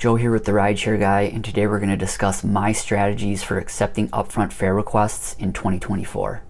Joe here with the RideShare Guy, and today we're going to discuss my strategies for accepting upfront fare requests in 2024.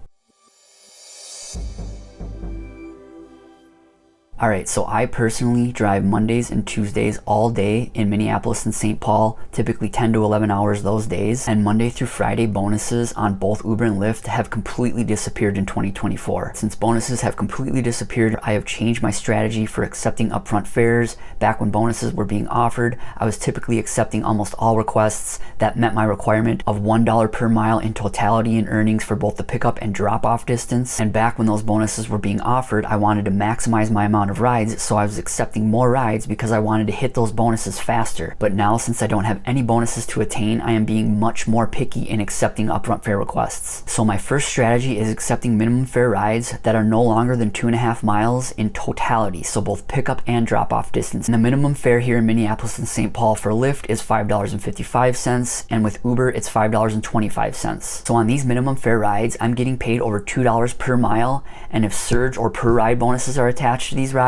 Alright, so I personally drive Mondays and Tuesdays all day in Minneapolis and St. Paul, typically 10 to 11 hours those days, and Monday through Friday bonuses on both Uber and Lyft have completely disappeared in 2024. Since bonuses have completely disappeared, I have changed my strategy for accepting upfront fares. Back when bonuses were being offered, I was typically accepting almost all requests that met my requirement of $1 per mile in totality in earnings for both the pickup and drop-off distance. And back when those bonuses were being offered, I wanted to maximize my amount of rides, so I was accepting more rides because I wanted to hit those bonuses faster. But now, since I don't have any bonuses to attain, I am being much more picky in accepting upfront fare requests. So my first strategy is accepting minimum fare rides that are no longer than 2.5 miles in totality, so both pickup and drop-off distance. And the minimum fare here in Minneapolis and St. Paul for Lyft is $5.55, and with Uber it's $5.25. So on these minimum fare rides, I'm getting paid over $2 per mile, and if surge or per ride bonuses are attached to these rides,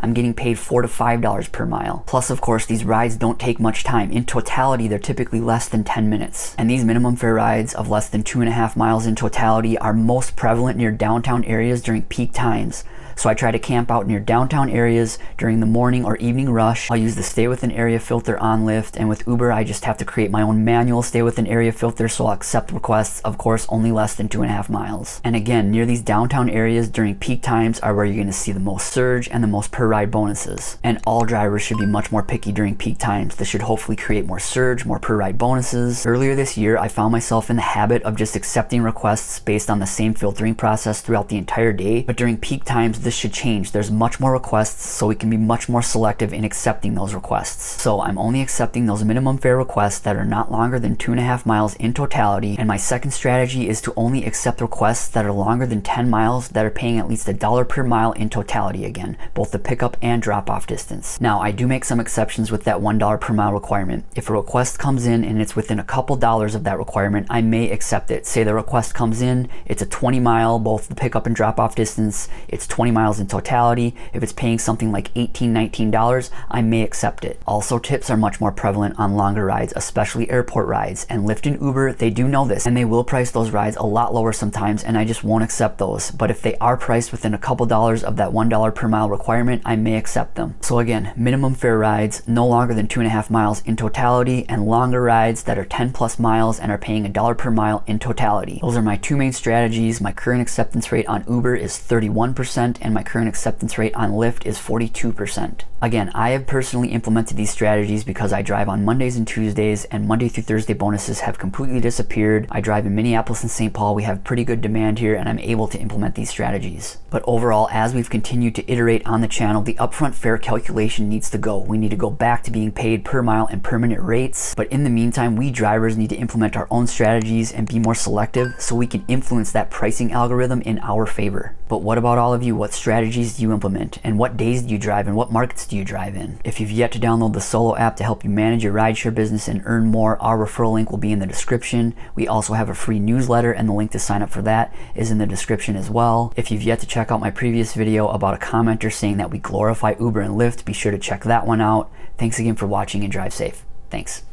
I'm getting paid $4 to $5 per mile. Plus, of course, these rides don't take much time. In totality, they're typically less than 10 minutes. And these minimum fare rides of less than 2.5 miles in totality are most prevalent near downtown areas during peak times. So I try to camp out near downtown areas during the morning or evening rush. I'll use the stay within area filter on Lyft, and with Uber I just have to create my own manual stay within area filter, so I'll accept requests, of course, only less than 2.5 miles. And again, near these downtown areas during peak times are where you're going to see the most surge and the most per ride bonuses. And all drivers should be much more picky during peak times. This should hopefully create more surge, more per ride bonuses. Earlier this year, I found myself in the habit of just accepting requests based on the same filtering process throughout the entire day, but during peak times this should change. There's much more requests, so we can be much more selective in accepting those requests. So I'm only accepting those minimum fare requests that are not longer than 2.5 miles in totality, and my second strategy is to only accept requests that are longer than 10 miles that are paying at least $1 per mile in totality, again, both the pickup and drop-off distance. Now, I do make some exceptions with that $1 per mile requirement. If a request comes in and it's within a couple dollars of that requirement, I may accept it. Say the request comes in, it's a 20 mile, both the pickup and drop-off distance, it's 20 miles in totality. If it's paying something like $18, $19, I may accept it. Also, tips are much more prevalent on longer rides, especially airport rides, and Lyft and Uber, they do know this, and they will price those rides a lot lower sometimes, and I just won't accept those. But if they are priced within a couple dollars of that $1 per mile requirement, I may accept them. So again, minimum fare rides no longer than 2.5 miles in totality, and longer rides that are 10 plus miles and are paying $1 per mile in totality. Those are my two main strategies. My current acceptance rate on Uber is 31%, and my current acceptance rate on Lyft is 42%. Again, I have personally implemented these strategies because I drive on Mondays and Tuesdays, and Monday through Thursday bonuses have completely disappeared. I drive in Minneapolis and St. Paul. We have pretty good demand here, and I'm able to implement these strategies. But overall, as we've continued to iterate on the channel, the upfront fare calculation needs to go. We need to go back to being paid per mile and per minute rates. But in the meantime, we drivers need to implement our own strategies and be more selective so we can influence that pricing algorithm in our favor. But what about all of you? What strategies do you implement? And what days do you drive? And what markets do you drive in? If you've yet to download the Solo app to help you manage your rideshare business and earn more, our referral link will be in the description. We also have a free newsletter, and the link to sign up for that is in the description as well. If you've yet to check out my previous video about a commenter saying that we glorify Uber and Lyft, be sure to check that one out. Thanks again for watching, and drive safe. Thanks.